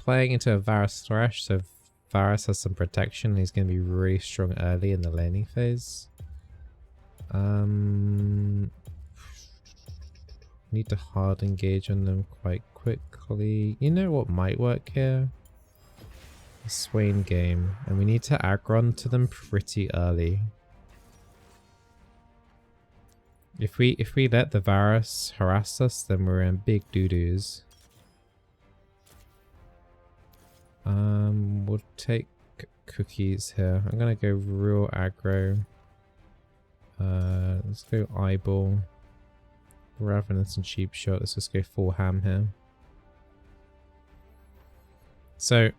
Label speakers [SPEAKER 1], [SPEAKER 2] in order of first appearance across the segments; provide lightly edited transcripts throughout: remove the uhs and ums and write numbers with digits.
[SPEAKER 1] playing into a Varus Thresh, so Varus has some protection. He's going to be really strong early in the laning phase. Need to hard engage on them quite quickly. You know what might work here? A Swain game, and we need to aggro onto them pretty early. If we let the Varus harass us, then we're in big doo-doos. We'll take cookies here. I'm gonna go real aggro. Let's go eyeball. Ravenous and cheap shot. Let's just go full ham here. So,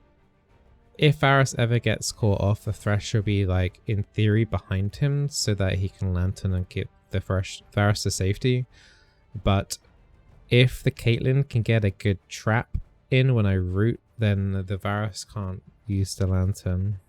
[SPEAKER 1] if Varus ever gets caught off, the Thresh will be like in theory behind him, so that he can lantern and get the Varus to safety. But if the Caitlyn can get a good trap in when I root, then the Varus can't use the lantern.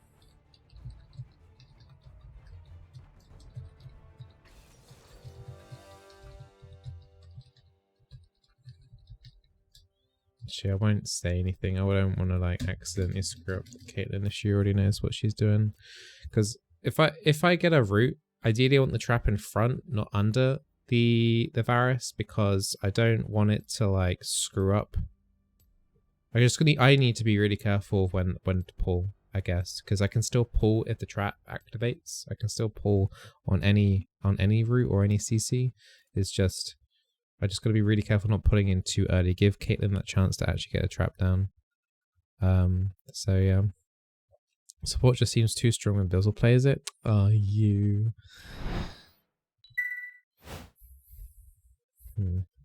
[SPEAKER 1] Actually, I won't say anything. I don't want to like accidentally screw up Caitlyn if she already knows what she's doing. Because if I get a root, ideally I want the trap in front, not under the Varus, because I don't want it to like screw up. I need to be really careful when to pull, I guess, because I can still pull if the trap activates. I can still pull on any route or any CC. It's just I just got to be really careful not putting in too early. Give Caitlyn that chance to actually get a trap down. So yeah, support just seems too strong when Bizzle plays it. Are you?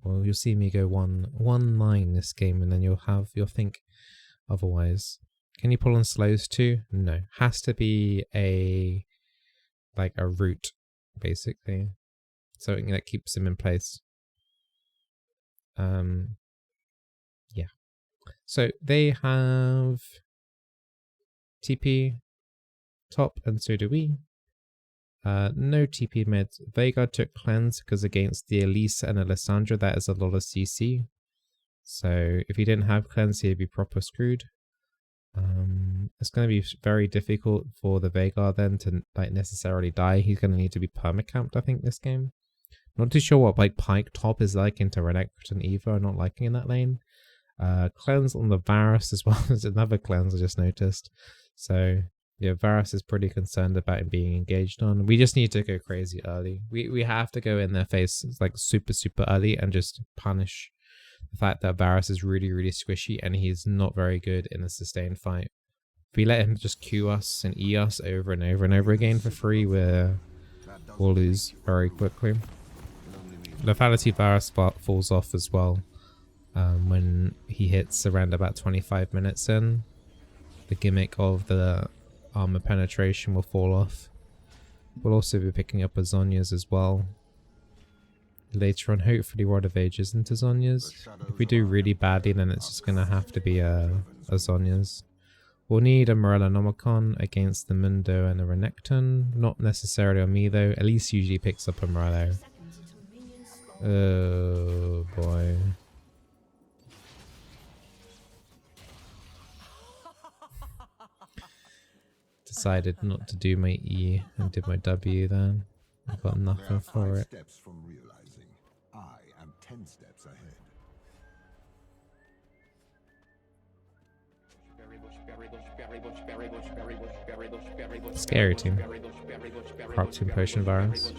[SPEAKER 1] Well, you'll see me go 1-9 this game, and then you'll think otherwise. Can you pull on slows too? No, has to be a route, basically, something that keeps him in place. Yeah. So they have TP top, and so do we. No TP mid. Veigar took cleanse because against the Elise and Alessandra, that is a lot of CC. So if he didn't have cleanse, he'd be proper screwed. It's going to be very difficult for the Veigar then to like necessarily die. He's going to need to be permacamped, I think, this game. Not too sure what like Pike top is like into Renekton and Eva. I'm not liking in that lane. Cleanse on the Varus as well as another cleanse I just noticed. So yeah, Varus is pretty concerned about him being engaged on. We just need to go crazy early. We have to go in their face like super early and just punish the fact that Varus is really squishy and he's not very good in a sustained fight. If we let him just Q us and E us over and over again for free, we'll lose very quickly. Lethality Varus falls off as well when he hits around about 25 minutes in. The gimmick of the armor penetration will fall off. We'll also be picking up a Zhonya's as well. Later on, hopefully Rod of Ages into Zhonya's. If we do really badly, then it's just going to have to be a Zhonya's. We'll need a Morellonomicon against the Mundo and the Renekton. Not necessarily on me though. Elise usually picks up a Morello. Oh boy. Decided not to do my E and did my W then. I got nothing for it.
[SPEAKER 2] Steps from realizing I am 10 steps ahead.
[SPEAKER 1] Scary team. Crop team potion virus.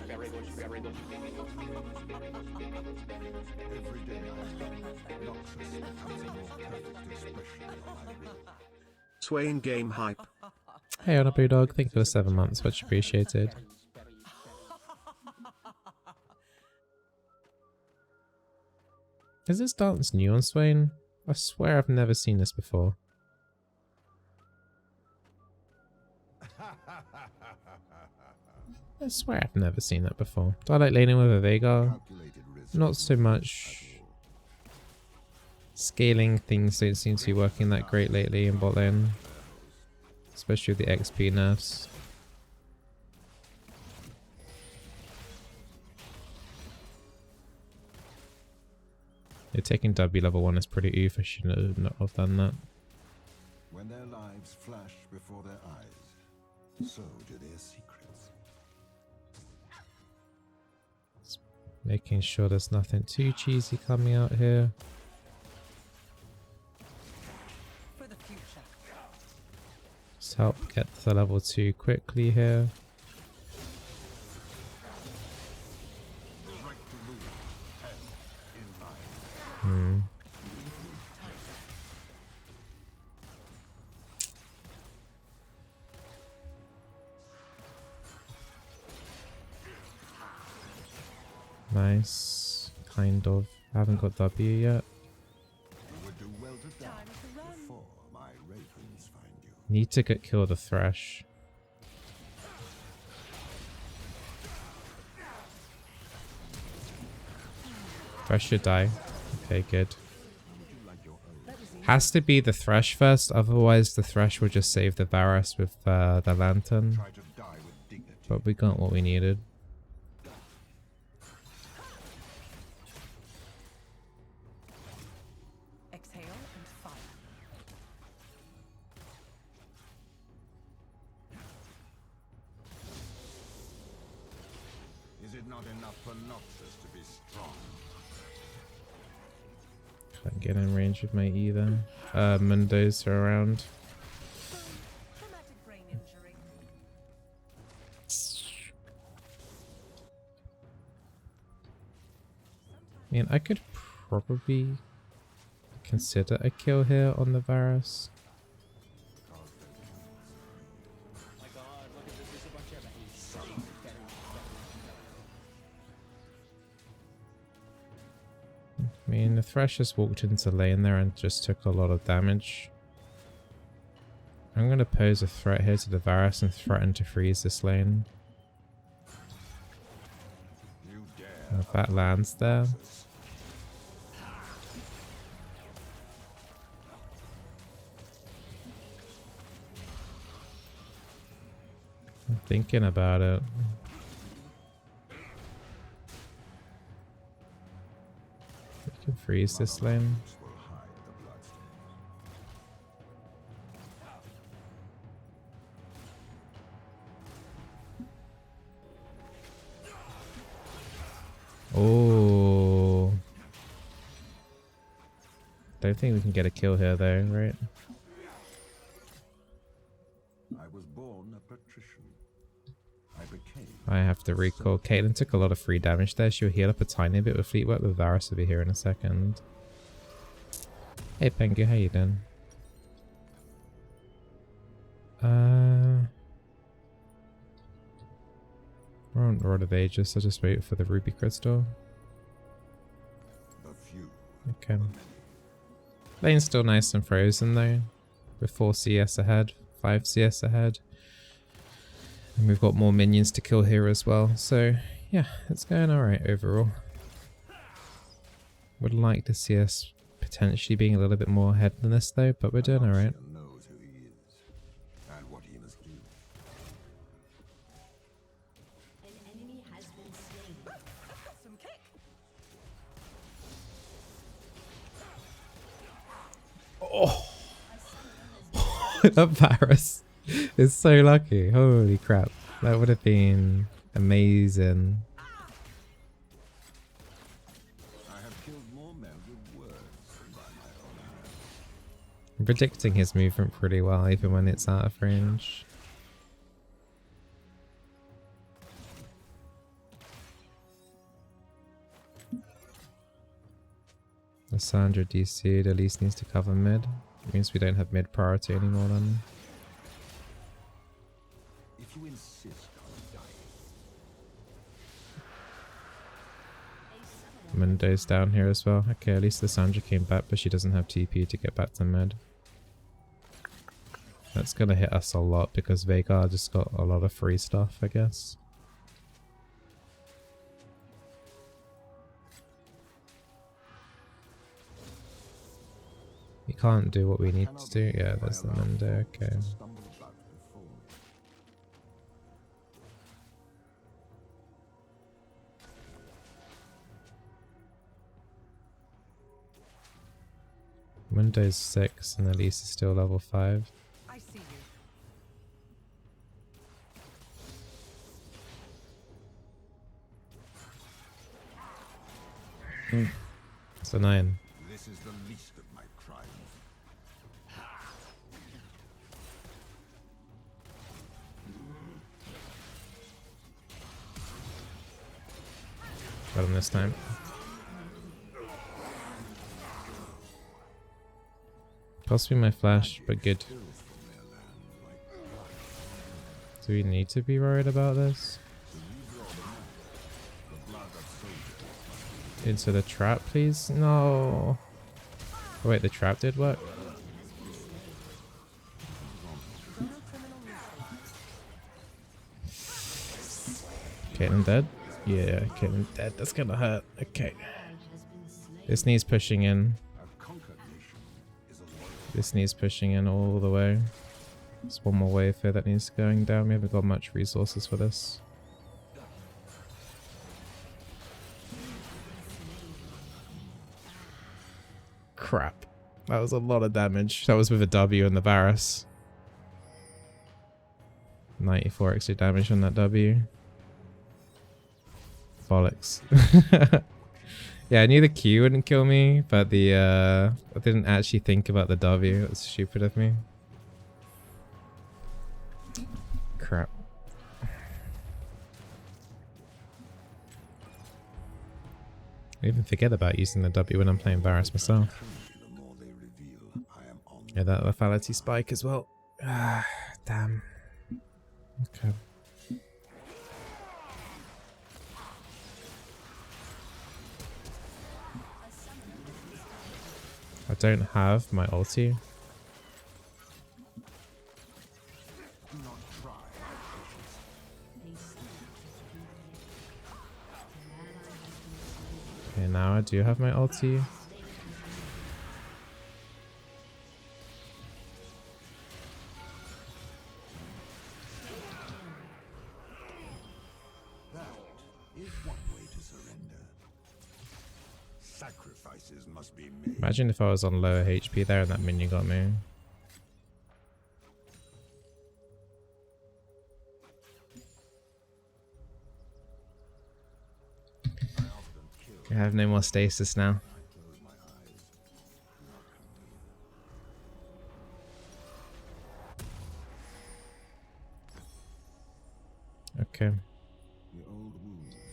[SPEAKER 3] Swain game hype.
[SPEAKER 1] Hey, Honorable Dog, thank you for the 7 months, much appreciated. Is this dance new on Swain? I swear I've never seen this before. I swear I've never seen that before. Do I like laning with a Veigar? Not so much. Scaling things don't seem to be working that great lately in bot lane. Especially with the XP nerfs. Yeah, taking W level 1 is pretty oof. I should not have done that.
[SPEAKER 2] when their lives flash before their eyes, so do their secrets.
[SPEAKER 1] Making sure there's nothing too cheesy coming out here.
[SPEAKER 4] For the future.
[SPEAKER 1] Just help get to level 2 quickly here. Nice. Kind of. I haven't got W yet.
[SPEAKER 2] You would do well to die before my ravens find you.
[SPEAKER 1] Need to kill the Thresh. Thresh should die. Okay, good. Has to be the Thresh first, otherwise the Thresh will just save the Varus with the Lantern.
[SPEAKER 2] Try to die with dignity.
[SPEAKER 1] But we got what we needed.
[SPEAKER 4] Exhale and fire.
[SPEAKER 2] Is it not enough for Noxus to be strong?
[SPEAKER 1] Can't get in range with my E then. Mundos are around.
[SPEAKER 4] Traumatic brain injury.
[SPEAKER 1] I mean, I could probably consider a kill here on the Varus. I mean, the Thresh just walked into lane there and just took a lot of damage. I'm going to pose a threat here to the Varus and threaten to freeze this lane.
[SPEAKER 2] You dare.
[SPEAKER 1] And if that lands there... I'm thinking about it. We can freeze this lane.
[SPEAKER 2] Will hide the bloodstains.
[SPEAKER 1] Oh. Don't think we can get a kill here though, right?
[SPEAKER 2] I was born a patrician. I became.
[SPEAKER 1] I have to recall. Caitlyn took a lot of free damage there. She'll heal up a tiny bit with Fleet Work, with Varus will be here in a second. Hey Pengu, how you doing? We're on Rod of Ages, so just wait for the Ruby Crystal.
[SPEAKER 2] The few.
[SPEAKER 1] Okay. Lane's still nice and frozen though. We're 4 CS ahead, 5 CS ahead. And we've got more minions to kill here as well. So yeah, it's going alright overall. Would like to see us potentially being a little bit more ahead than this though, but we're doing alright.
[SPEAKER 2] Knows who he is and what he must do.
[SPEAKER 5] An enemy has been slain.
[SPEAKER 4] Some kick.
[SPEAKER 1] That Varus is so lucky. Holy crap. That would have been amazing.
[SPEAKER 2] I have killed more men with words than by my own hand.
[SPEAKER 1] I'm predicting his movement pretty well, even when it's out of range. Lissandra DC'd, at least needs to cover mid. It means we don't have mid priority anymore then.
[SPEAKER 2] If you insist on dying,
[SPEAKER 1] Mundo's down here as well. Okay, at least Lissandra came back, but she doesn't have TP to get back to mid. That's gonna hit us a lot because Veigar just got a lot of free stuff, I guess. We can't do what we need to do. Yeah, there's the Mundo. Okay.
[SPEAKER 2] stumble about before me.
[SPEAKER 1] Windows 6 and Elise is still level 5.
[SPEAKER 4] I see you.
[SPEAKER 1] It's a 9.
[SPEAKER 2] This is the least of my crimes.
[SPEAKER 1] Got him this time. Possibly my flash, but good. Do we need to be worried about this? Into the trap, please? No. Oh, wait, the trap did work? Caitlyn dead? Yeah, Caitlyn dead. That's gonna hurt. Okay. This needs pushing in. This needs pushing in all the way. There's one more wave here that needs going down. We haven't got much resources for this. Crap. That was a lot of damage. That was with a W and the Varus. 94 extra damage on that W. Bollocks. Yeah, I knew the Q wouldn't kill me, but the I didn't actually think about the W. It was stupid of me. Crap. I even forget about using the W when I'm playing Varus myself. Yeah, that lethality spike as well. Ah, damn. Okay. I don't have my ulti. Okay, now I do have my ulti.
[SPEAKER 2] Sacrifices must be made.
[SPEAKER 1] Imagine if I was on lower HP there and that minion got me. I have no more stasis now. Okay.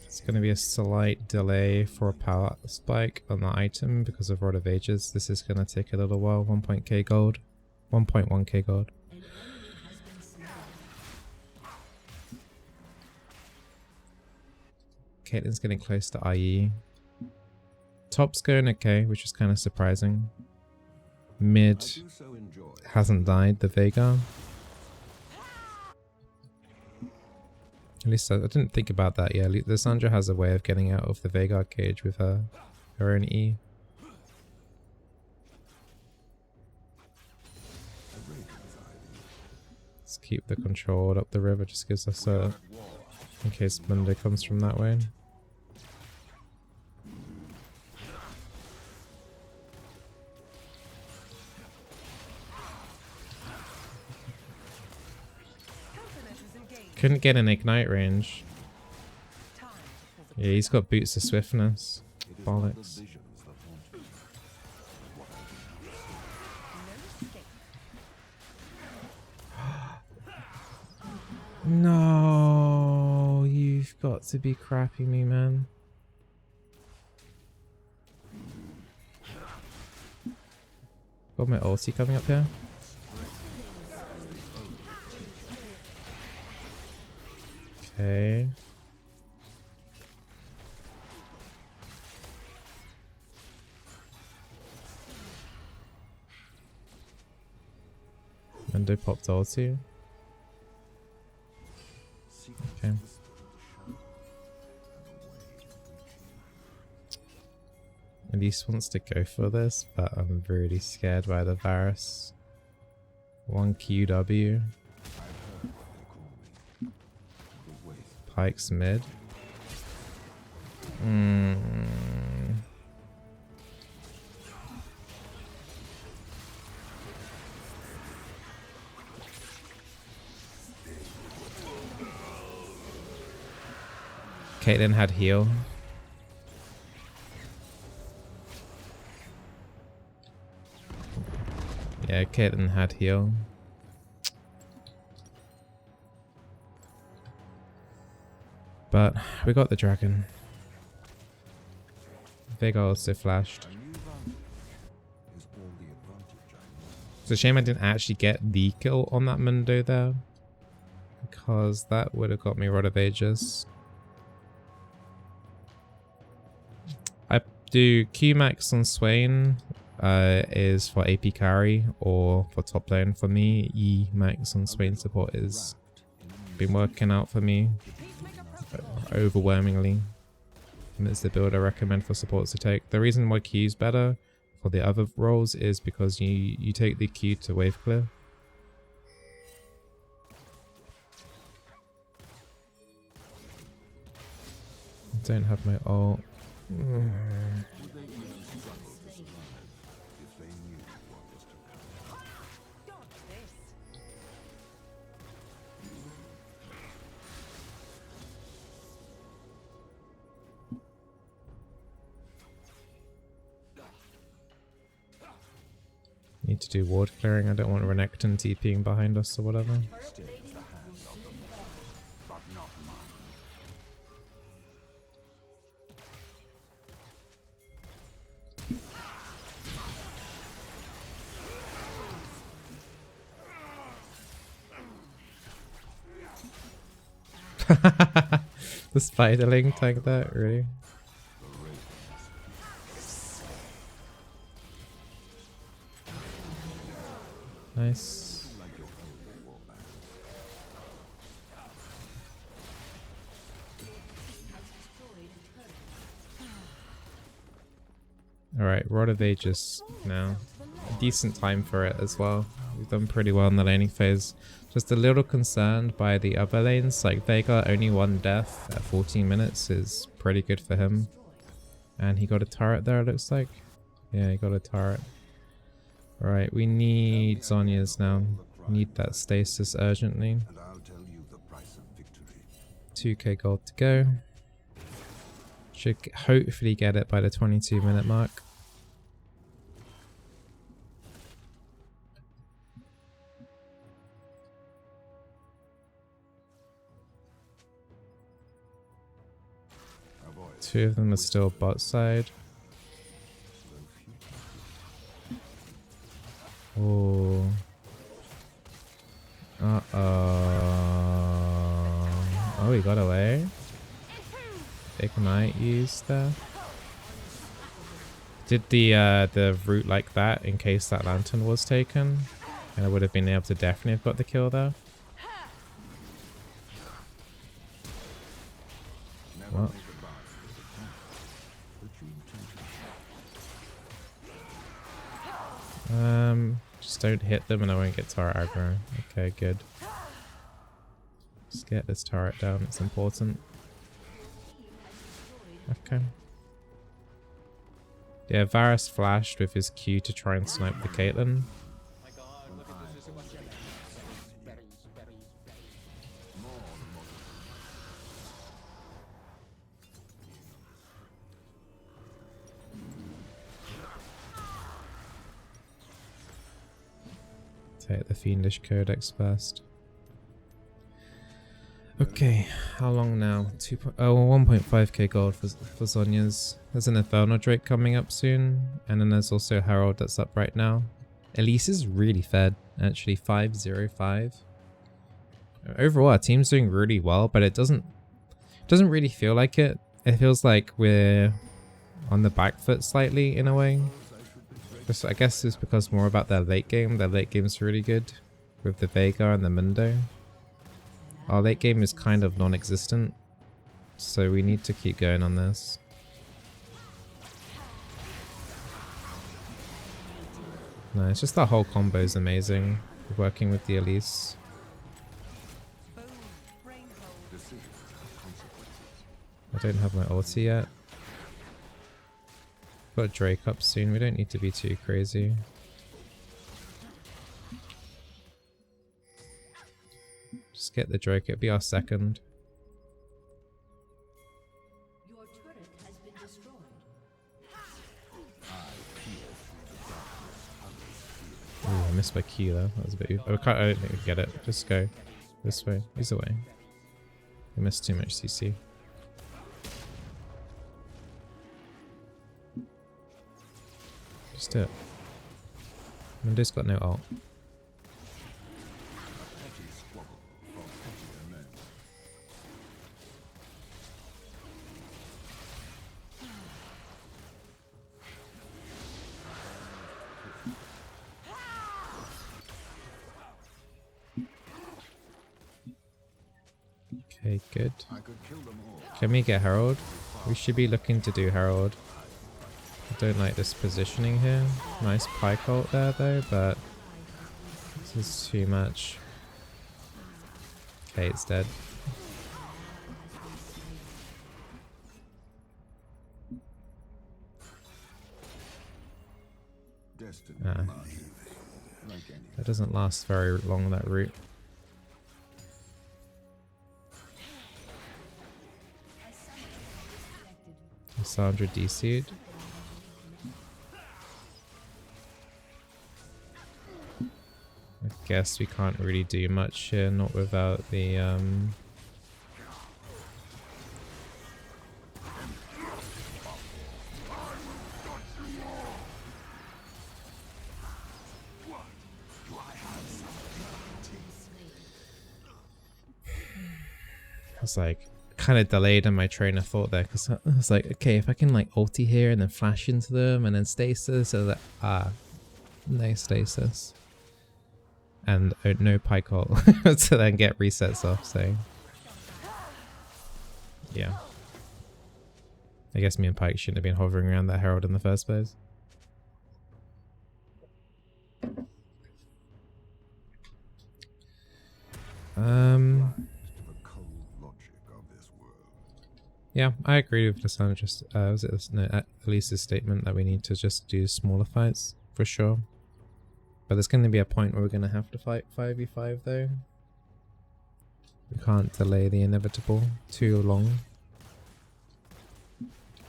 [SPEAKER 1] It's going to be a slight delay for a power spike on the item because of Rod of Ages. This is going to take a little while. 1.k gold. 1.1k gold. Caitlyn's getting close to IE. Top's going okay, which is kind of surprising. Mid hasn't died, the Veigar. At least I didn't think about that yet. Lissandra has a way of getting out of the Veigar cage with her own E. Let's keep the control up the river, just gives us a... in case Monday comes from that way. Couldn't get an ignite range. Yeah, he's got boots of swiftness. Bollocks. No, you've got to be crapping me, man. Got my ulti coming up here. Okay. Mendo popped ulti. Okay. Elise wants to go for this, but I'm really scared by the Varus. 1 QW. Pike's mid. Caitlyn had heal. Yeah, Caitlyn had heal. But we got the dragon. Veigar also flashed. It's a shame I didn't actually get the kill on that Mundo there, because that would have got me Rod of Ages. I do Q-Max on Swain is for AP carry or for top lane for me. E-Max on Swain Support is been working out for me overwhelmingly. And it's the build I recommend for supports to take. The reason why Q is better for the other roles is because you take the Q to wave clear. I don't have my ult. Need to do ward clearing. I don't want Renekton TPing behind us or whatever. The spiderling tank that, really? Nice. Alright, Rod of Ages now. A decent time for it as well. We've done pretty well in the laning phase. Just a little concerned by the other lanes. Like Veigar, only one death at 14 minutes is pretty good for him. And he got a turret there, it looks like. Yeah, he got a turret. Alright, we need Zhonya's now. Need that stasis urgently. 2k gold to go. Should hopefully get it by the 22-minute mark. Two of them are still bot side. Oh. Oh, he got away. Ignite used there. Did the route like that in case that lantern was taken, and I would have been able to definitely have got the kill there. What? Just don't hit them and I won't get turret aggro. Okay, good. Just get this turret down, it's important. Okay. Yeah, Varus flashed with his Q to try and snipe the Caitlyn. Take the Fiendish Codex first. Okay, how long now? 1.5k gold for Zhonya's. There's an Infernal Drake coming up soon, and then there's also Herald that's up right now. Elise is really fed, actually 505. Overall, our team's doing really well, but it doesn't really feel like it. It feels like we're on the back foot slightly in a way. I guess it's because more about their late game. Their late game's really good with the Veigar and the Mundo. Our late game is kind of non-existent, so we need to keep going on this. No, it's just that whole combo is amazing, working with the Elise. I don't have my ulti yet. Got Drake up soon, we don't need to be too crazy. Just get the Drake, it'll be our second. I missed my Q there. That was a bit. I don't think we get it. Just go this way. Either way. We missed too much CC. Just do it. Mundo's got no ult. Okay, good. Can we get Herald? We should be looking to do Herald. I don't like this positioning here. Nice pike ult there though, but this is too much. Okay, it's dead. Ah. That doesn't last very long, that route. Sandra DC'd. I guess we can't really do much here, not without the I was like kind of delayed in my train of thought there because I was like, okay, if I can like ulti here and then flash into them and then stasis, so that no stasis and no pike ult to then get resets off. So yeah, I guess me and Pike shouldn't have been hovering around that Herald in the first place. Yeah, I agree with Lissandra's, was it Elise's statement that we need to just do smaller fights, for sure. But there's going to be a point where we're going to have to fight 5v5 though. We can't delay the inevitable too long.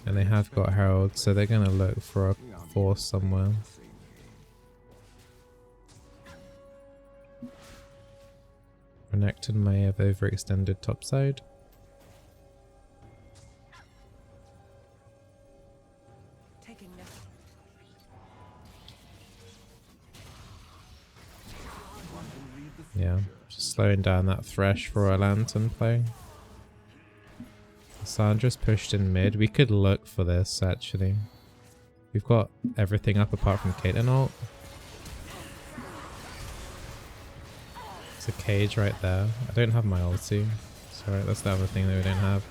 [SPEAKER 1] And they have got Herald, so they're going to look for a force somewhere. Renekton may have overextended topside. Yeah, just slowing down that Thresh for a lantern play. Sandra's pushed in mid. We could look for this actually. We've got everything up apart from Caitlyn ult. It's a cage right there. I don't have my ulti. Sorry, that's the other thing that we don't have.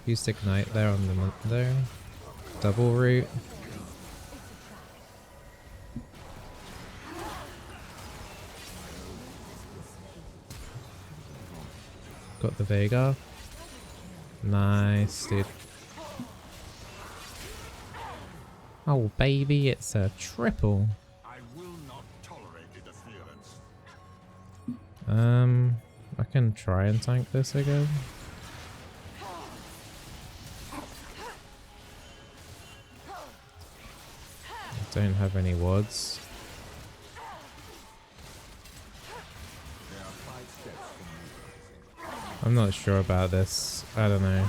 [SPEAKER 1] Used Ignite there on the there. Double root. Got the Veigar. Nice, dude. Oh, baby, it's a triple.
[SPEAKER 2] I will not tolerate interference.
[SPEAKER 1] I can try and tank this again. I don't have any wards. I'm not sure about this. I don't know.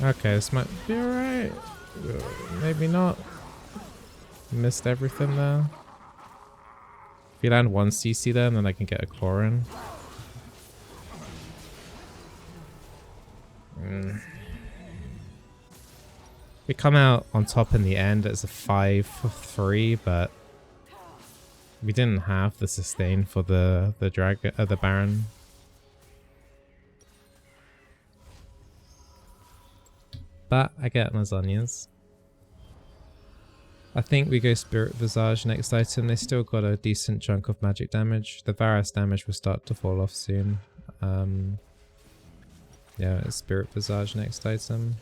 [SPEAKER 1] Okay, this might be alright. Maybe not. Missed everything there. If you land one CC there, then I can get a claw in. We come out on top in the end as a 5-3, but we didn't have the sustain for the Baron. But I get lasagnas. I think we go Spirit Visage next item. They still got a decent chunk of magic damage. The Varus damage will start to fall off soon. Yeah, it's Spirit Visage next item.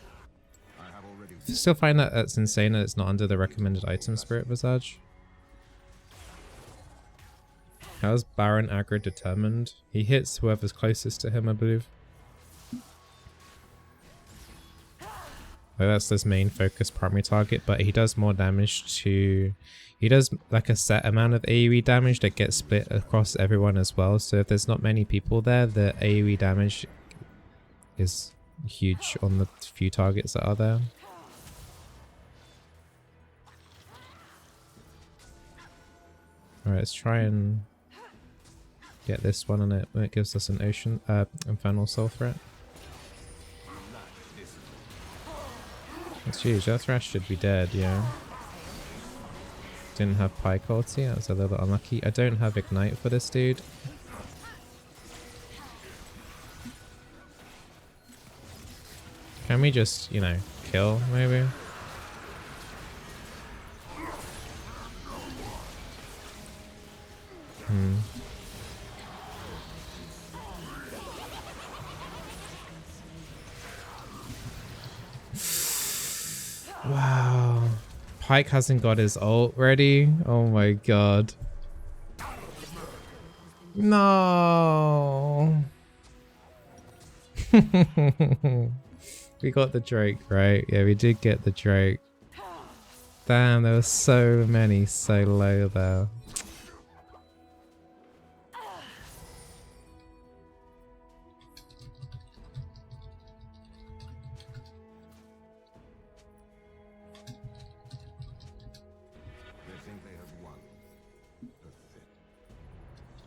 [SPEAKER 1] Still find that that's insane that it's not under the recommended item Spirit Visage. How's Baron aggro determined? He hits whoever's closest to him, I believe. Like that's his main focus primary target, but he does more damage to... He does like a set amount of AoE damage that gets split across everyone as well. So if there's not many people there, the AoE damage is huge on the few targets that are there. Alright, let's try and get this one on it when it gives us an Infernal Soul threat. That's huge. That Thrash should be dead, yeah. Didn't have Pike ulti, that was a little bit unlucky. I don't have Ignite for this dude. Can we just, you know, kill maybe? Wow. Pike hasn't got his ult ready. Oh my god. No. We got the Drake, right? Yeah, we did get the Drake. Damn, there were so many so low there.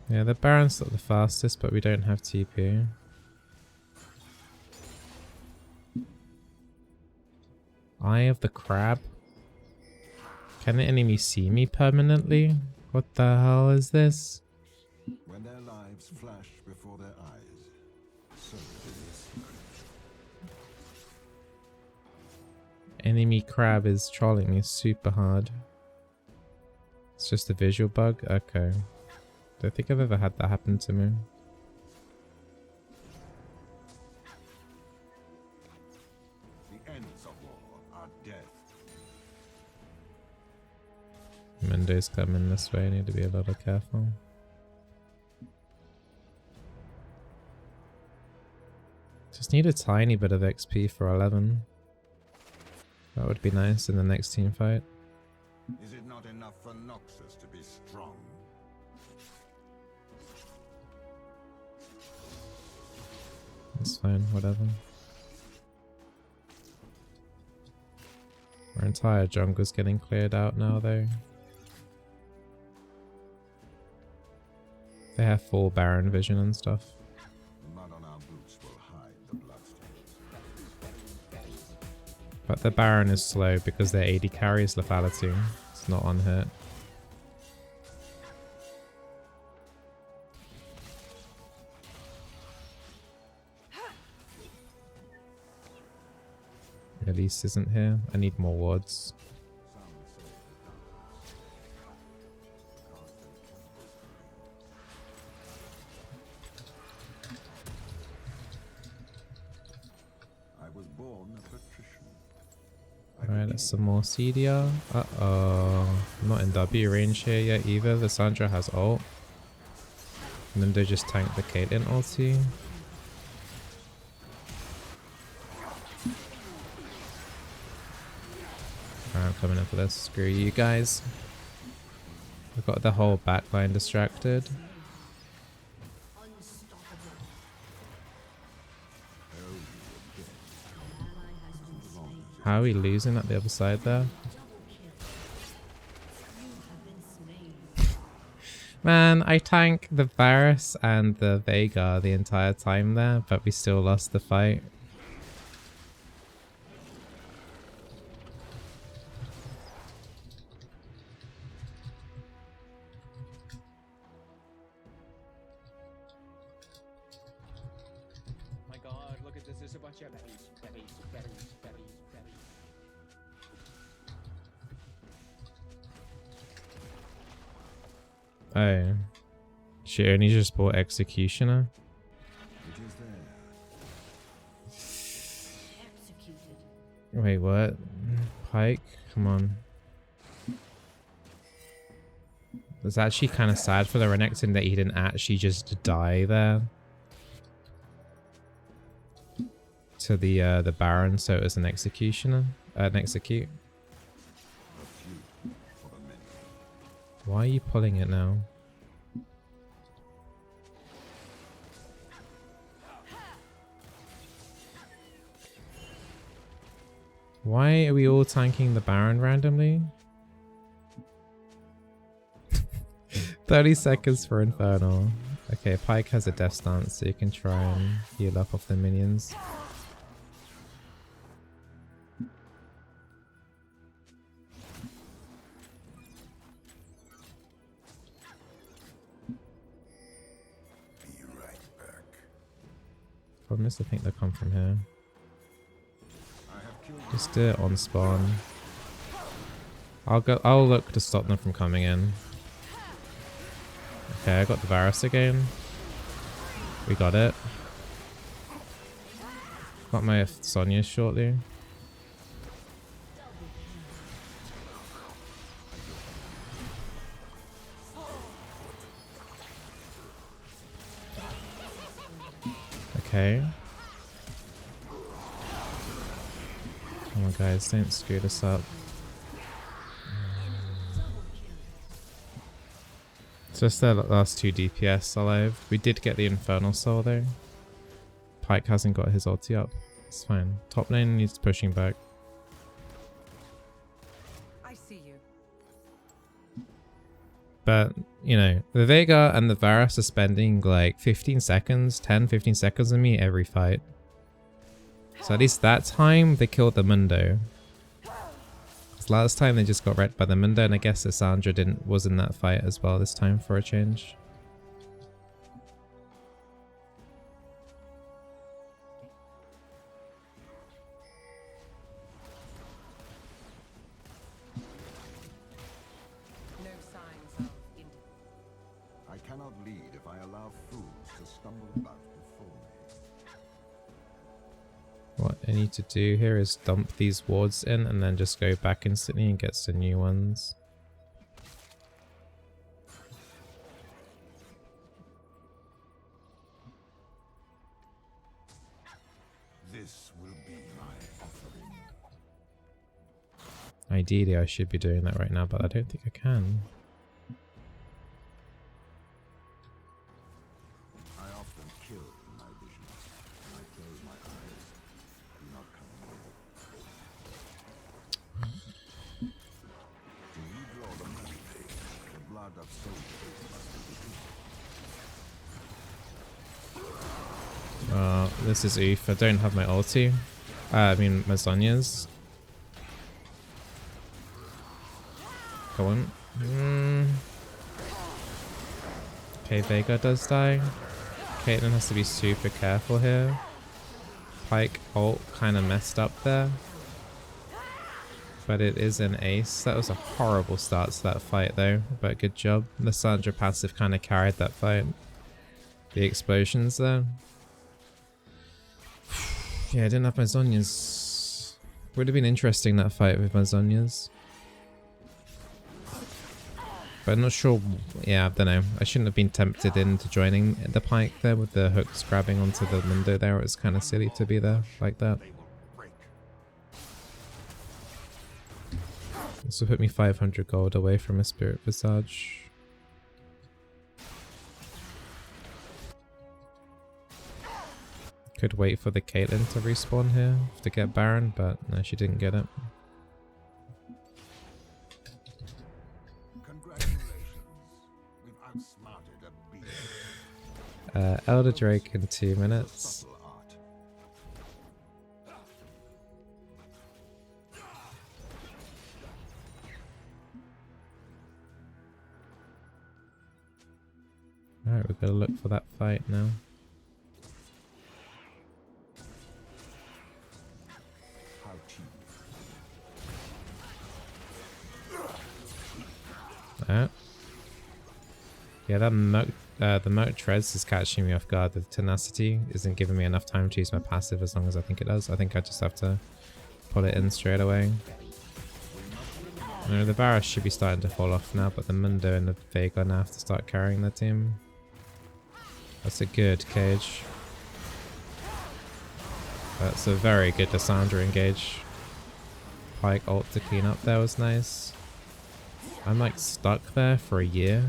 [SPEAKER 1] Yeah, the Baron's not the fastest, but we don't have TP. Eye of the Crab. Can the enemy see me permanently? What the hell is this?
[SPEAKER 2] When their lives flash before their eyes, so it is.
[SPEAKER 1] Enemy Crab is trolling me super hard. It's just a visual bug? Okay. Don't think I've ever had that happen to me.
[SPEAKER 2] The ends of war are death.
[SPEAKER 1] Mendo's coming this way, I need to be a little careful. Just need a tiny bit of XP for 11. That would be nice in the next team fight.
[SPEAKER 2] Is it not enough for Noxus to be strong?
[SPEAKER 1] It's fine, whatever. Our entire jungle's getting cleared out now though. They have full Baron vision and stuff.
[SPEAKER 2] The mud on our boots will hide the bloodstains.
[SPEAKER 1] But the Baron is slow because their AD carries lethality. It's not on hit. Elise isn't here. I need more wards.
[SPEAKER 2] I was born a patrician.
[SPEAKER 1] Alright, that's some more CDR. Uh-oh. I'm not in W range here yet either. The Sandra has ult. And then they just tanked the Caitlyn ulti. Alright, I'm coming in for this. Screw you guys. I've got the whole backline distracted. How are we losing at the other side there? Man, I tanked the Varus and the Veigar the entire time there, but we still lost the fight.
[SPEAKER 6] My god, look at this. There's a bunch of berries.
[SPEAKER 1] Oh. She only just bought Executioner?
[SPEAKER 2] It is there.
[SPEAKER 5] Executed.
[SPEAKER 1] Wait, what? Pike? Come on. It's actually kind of sad for the Renekton that he didn't actually just die there. to the Baron, so it was an executioner, an execute. Why are you pulling it now? Why are we all tanking the Baron randomly? 30 seconds for Infernal. Okay, Pyke has a death stance, so you can try and heal up off the minions.
[SPEAKER 2] Be right back.
[SPEAKER 1] Problem is, I think they'll come from here.
[SPEAKER 2] I have killed
[SPEAKER 1] Just do it on spawn. I'll look to stop them from coming in. Okay, I got the Varus again. We got it. Got my Sonya shortly. Okay. Come on guys, don't screw this up. Just the last 2 DPS alive. We did get the Infernal Soul though. Pyke hasn't got his ulti up. It's fine. Top lane needs pushing back.
[SPEAKER 4] I see you.
[SPEAKER 1] But, you know, the Veigar and the Varus are spending like 15 seconds, 10-15 seconds on me every fight. So at least that time they killed the Mundo. Last time they just got wrecked by the Mundo, and I guess Lissandra was in that fight as well this time for a change.
[SPEAKER 4] No signs of
[SPEAKER 2] I cannot lead if I allow fools to stumble about before me.
[SPEAKER 1] What I need to do here is dump these wards in and then just go back instantly and get some new ones.
[SPEAKER 2] This will be my offering.
[SPEAKER 1] Ideally I should be doing that right now, but I don't think I can.
[SPEAKER 2] I often kill in my visions. When I close my eyes, do not come near. To redraw the mandate, the blood of soldiers must be reduced.
[SPEAKER 1] This is oof. I don't have my ulti. I mean my Sonya's. Go on. Okay, Veigar does die. Caitlyn has to be super careful here. Pyke ult kind of messed up there. But it is an ace. That was a horrible start to that fight though, but good job. The Lissandra passive kind of carried that fight. The explosions there. Yeah, I didn't have my Zonyas. Would have been interesting that fight with my Zonyas. But I'm not sure. Yeah, I don't know. I shouldn't have been tempted into joining the Pyke there with the hooks grabbing onto the window there. It was kind of silly to be there like that. This will put me 500 gold away from a Spirit Visage. Could wait for the Caitlyn to respawn here to get Baron, but no, she didn't get it.
[SPEAKER 2] We've outsmarted a beast.
[SPEAKER 1] Elder Drake in 2 minutes.
[SPEAKER 2] Subtle art.
[SPEAKER 1] Alright, we've got to look for that fight now.
[SPEAKER 2] How cheap.
[SPEAKER 1] Yeah, that the Merc Treads is catching me off guard. The Tenacity isn't giving me enough time to use my passive as long as I think it does. I think I just have to pull it in straight away. No, the Varus should be starting to fall off now, but the Mundo and the Veigar now have to start carrying the team. That's a good cage. That's a very good Lissandra engage. Pike ult to clean up there was nice. I'm like stuck there for a year.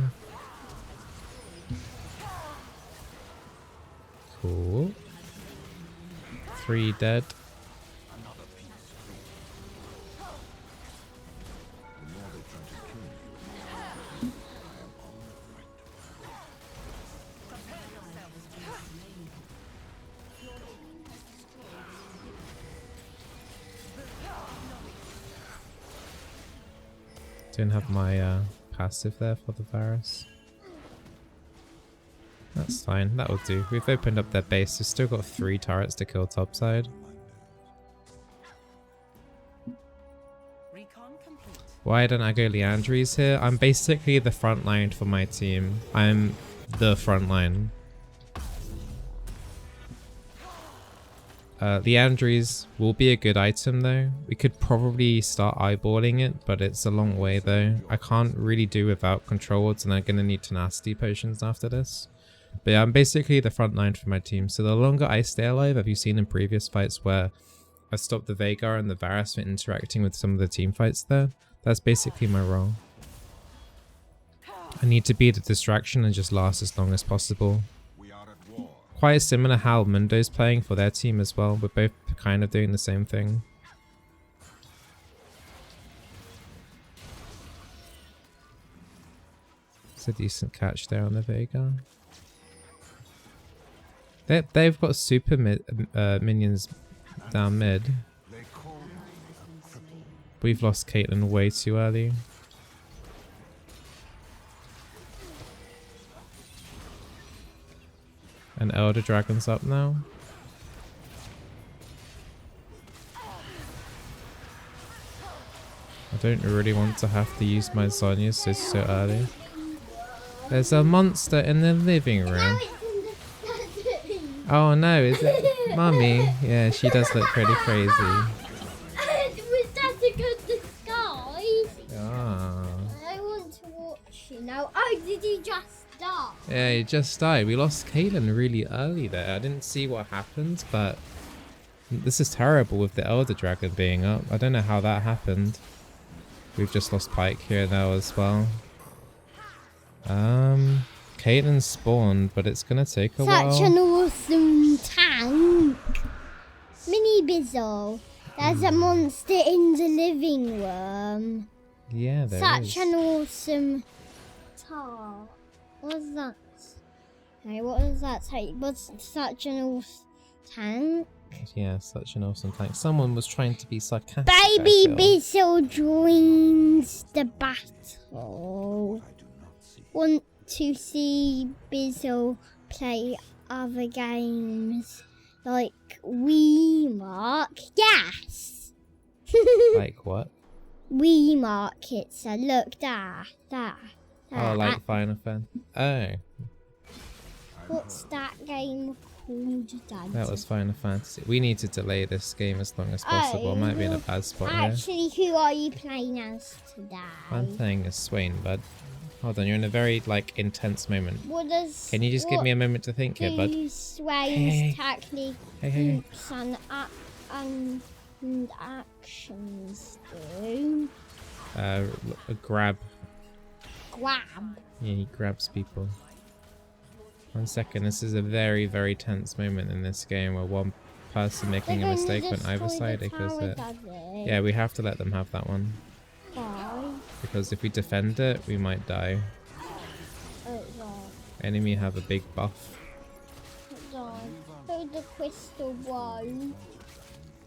[SPEAKER 1] Cool. 3 dead. Don't have my passive there for the Varus. That's fine, that'll do. We've opened up their base, we've still got 3 turrets to kill topside.
[SPEAKER 4] Recon complete.
[SPEAKER 1] Why don't I go Leandries here? I'm basically the front line for my team. I'm the front line. Leandries will be a good item though. We could probably start eyeballing it, but it's a long way though. I can't really do without control wards, and I'm going to need tenacity potions after this. But yeah, I'm basically the front line for my team. So the longer I stay alive, have you seen in previous fights where I stopped the Veigar and the Varus from interacting with some of the team fights there? That's basically my role. I need to be the distraction and just last as long as possible. Quite similar how Mundo's playing for their team as well. We're both kind of doing the same thing. It's a decent catch there on the Veigar. They've got super minions down mid. We've lost Caitlyn way too early. And Elder Dragon's up now. I don't really want to have to use my Sonya so early. There's a monster in the living room. Oh no, is it? Mummy? Yeah, she does look pretty crazy.
[SPEAKER 5] Was that a good disguise?
[SPEAKER 1] Ah.
[SPEAKER 5] I want to watch you now. Oh, did you just die?
[SPEAKER 1] Yeah, he just died. We lost Caitlyn really early there. I didn't see what happened, but this is terrible with the Elder Dragon being up. I don't know how that happened. We've just lost Pike here now as well. Caitlyn spawned, but it's gonna take a while.
[SPEAKER 5] Such an awesome tank. Mini Bizzle. There's a monster in the living room.
[SPEAKER 1] Yeah, there is.
[SPEAKER 5] Such an awesome tank. What's that? Hey, what does that say? What's such an awesome tank?
[SPEAKER 1] Yeah, such an awesome tank. Someone was trying to be sarcastic.
[SPEAKER 5] Baby Bizzle joins the battle. Want to see Bizzle play other games like Wii Mark? Yes.
[SPEAKER 1] Like what?
[SPEAKER 5] Wii Mark. It's a look that.
[SPEAKER 1] Oh, like Final Fantasy. Oh,
[SPEAKER 5] What's that game called, Dad?
[SPEAKER 1] that was Final Fantasy. We need to delay this game as long as possible. I might be in a bad spot here.
[SPEAKER 5] Actually, who are you playing as today?
[SPEAKER 1] I'm playing as Swain, bud. Hold on, you're in a very like intense moment.
[SPEAKER 5] What does?
[SPEAKER 1] Can you just give me a moment to think here, bud?
[SPEAKER 5] Swain's techniques
[SPEAKER 1] Hey.
[SPEAKER 5] and actions do?
[SPEAKER 1] Grab.
[SPEAKER 5] Grab.
[SPEAKER 1] Yeah, he grabs people. 1 second, this is a very, very tense moment in this game where one person making a mistake on either side equals it. Yeah, we have to let them have that one.
[SPEAKER 5] Why?
[SPEAKER 1] Because if we defend it, we might die. Enemy have a big buff.
[SPEAKER 5] Who the crystal one?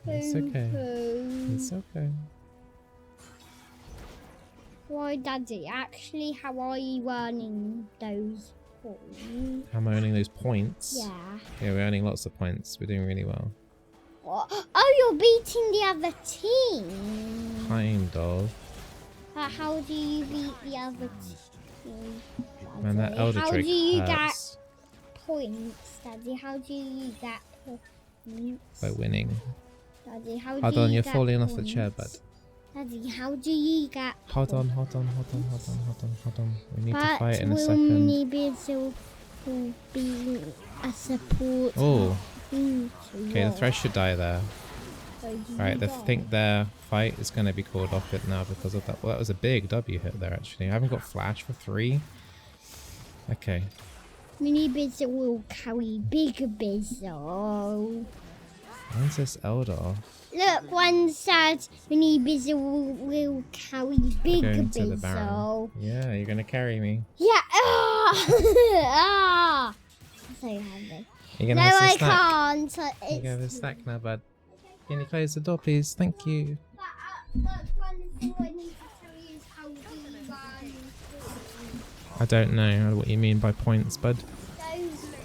[SPEAKER 1] It's okay. It's okay.
[SPEAKER 5] Why, Daddy? Actually, how are you earning those points?
[SPEAKER 1] How am I earning those points?
[SPEAKER 5] Yeah.
[SPEAKER 1] Yeah, we're earning lots of points. We're doing really well.
[SPEAKER 5] What? Oh, you're beating the other team.
[SPEAKER 1] Kind of.
[SPEAKER 5] How do you beat the other team?
[SPEAKER 1] Man, that Elder
[SPEAKER 5] How
[SPEAKER 1] Drake
[SPEAKER 5] do you
[SPEAKER 1] hurts.
[SPEAKER 5] get points, Daddy? How do you get points?
[SPEAKER 1] By winning.
[SPEAKER 5] Daddy, how do
[SPEAKER 1] Hold on,
[SPEAKER 5] you
[SPEAKER 1] you're
[SPEAKER 5] get
[SPEAKER 1] falling off the
[SPEAKER 5] points?
[SPEAKER 1] chair, bud.
[SPEAKER 5] Daddy, how do you get
[SPEAKER 1] Hold on. We need to fight in a
[SPEAKER 5] will
[SPEAKER 1] second.
[SPEAKER 5] Mini Bizzle will be a support.
[SPEAKER 1] Oh, Okay, the Thresh should die there. Alright, I think their fight is going to be called off it now because of that. Well, that was a big W hit there, actually. I haven't got flash for 3. Okay.
[SPEAKER 5] Mini Bizzle will carry big Bizzle.
[SPEAKER 1] When's this Elder off?
[SPEAKER 5] Look, one said Mini Bizzle will carry big
[SPEAKER 1] Going to the Baron.
[SPEAKER 5] Bizzle.
[SPEAKER 1] Yeah, you're going to carry me.
[SPEAKER 5] Yeah. Ah! So heavy.
[SPEAKER 1] You're going
[SPEAKER 5] No,
[SPEAKER 1] to have
[SPEAKER 5] I
[SPEAKER 1] some snack.
[SPEAKER 5] can't.
[SPEAKER 1] You're going to have a snack now, bud. Can you close the door, please? Thank you.
[SPEAKER 5] But one thing I need to tell you is how we run.
[SPEAKER 1] I don't know what you mean by points, bud.
[SPEAKER 5] Those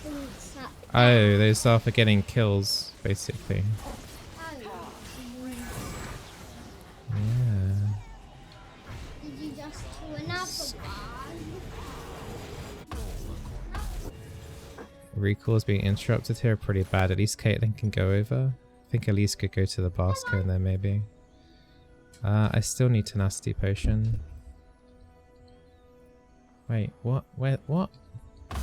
[SPEAKER 5] points that.
[SPEAKER 1] Oh, those are for getting kills, basically. Yeah.
[SPEAKER 5] Did you just do another one?
[SPEAKER 1] Recall's being interrupted here pretty bad. At least Caitlyn can go over. I think Elise could go to the basket and then maybe. I still need tenacity potion. Wait, what? Where? What?
[SPEAKER 2] Tell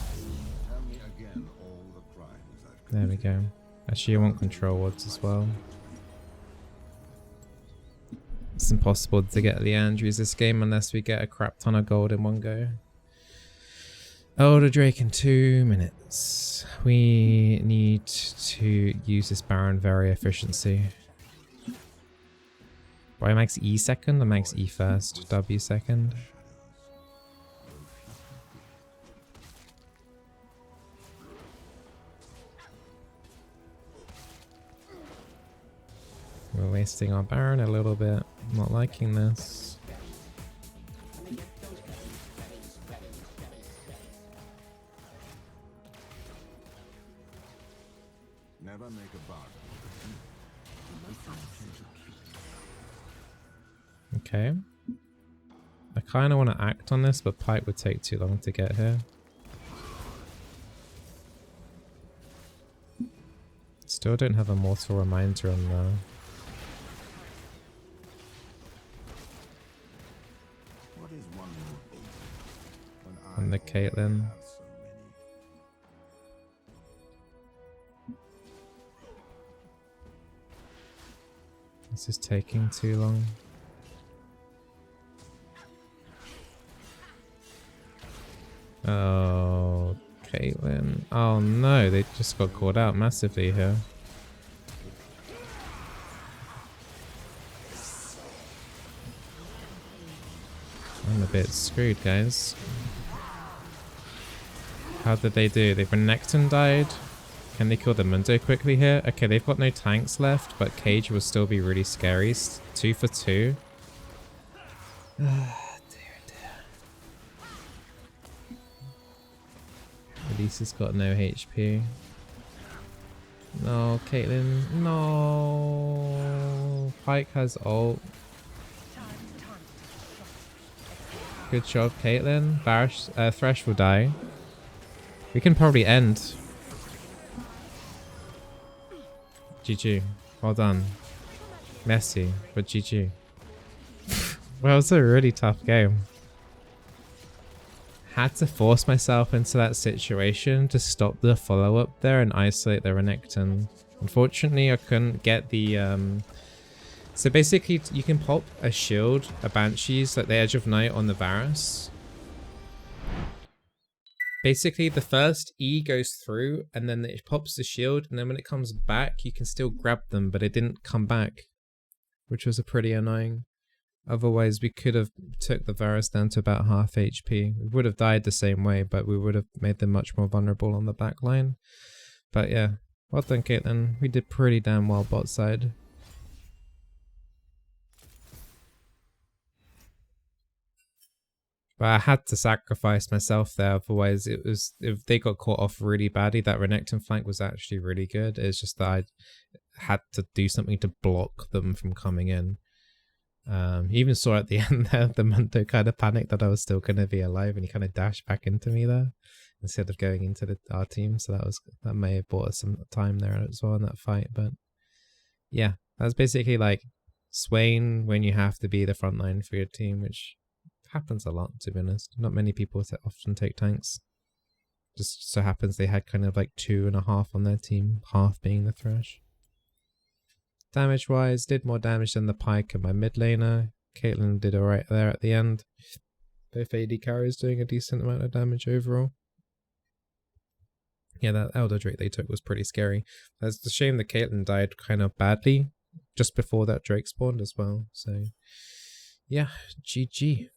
[SPEAKER 2] me again all the crimes I've
[SPEAKER 1] There we go. Actually, I want control wards as well. It's impossible to get Leandries this game unless we get a crap ton of gold in one go. Elder Drake in 2 minutes. We need to use this Baron very efficiency. Why max E second or max E first? W second. We're wasting our Baron a little bit. I'm not liking this.
[SPEAKER 2] never make a bargain.
[SPEAKER 1] Okay. I kind of want to act on this, but Pike would take too long to get here. Still don't have a mortal reminder on the...
[SPEAKER 2] What is one more thing when
[SPEAKER 1] on the
[SPEAKER 2] I
[SPEAKER 1] Caitlyn.
[SPEAKER 2] have so many?
[SPEAKER 1] This is taking too long. Oh, Caitlyn. Oh no, they just got caught out massively here. I'm a bit screwed, guys. How did they do? They've Renekton died. Can they kill the Mundo quickly here? Okay, they've got no tanks left, but Cage will still be really scary. 2 for 2. Elise has got no HP. No, Caitlyn. No. Pike has ult. Good job, Caitlyn. Thresh will die. We can probably end. GG. Well done. Messy, but GG. Well, it was a really tough game. Had to force myself into that situation to stop the follow-up there and isolate the Renekton. Unfortunately, I couldn't get the... So basically, you can pop a shield, a Banshees, at the Edge of Night on the Varus. Basically, the first E goes through, and then it pops the shield, and then when it comes back, you can still grab them, but it didn't come back, which was a pretty annoying. Otherwise, we could have took the Varus down to about half HP. We would have died the same way, but we would have made them much more vulnerable on the back line. But yeah, well done, Caitlyn. We did pretty damn well bot side. But I had to sacrifice myself there, otherwise it was, if they got caught off really badly, that Renekton flank was actually really good. It's just that I had to do something to block them from coming in. You even saw at the end there, the Mundo kind of panicked that I was still going to be alive, and he kind of dashed back into me there instead of going into our team. So that may have bought us some time there as well in that fight. But yeah, that's basically like Swain when you have to be the front line for your team, which happens a lot, to be honest. Not many people often take tanks. Just so happens they had kind of like 2.5 on their team, half being the Thresh. Damage wise, did more damage than the Pyke and my mid laner. Caitlyn did alright there at the end. Both AD carries doing a decent amount of damage overall. Yeah, that Elder Drake they took was pretty scary. It's a shame that Caitlyn died kind of badly just before that Drake spawned as well. So, yeah, GG.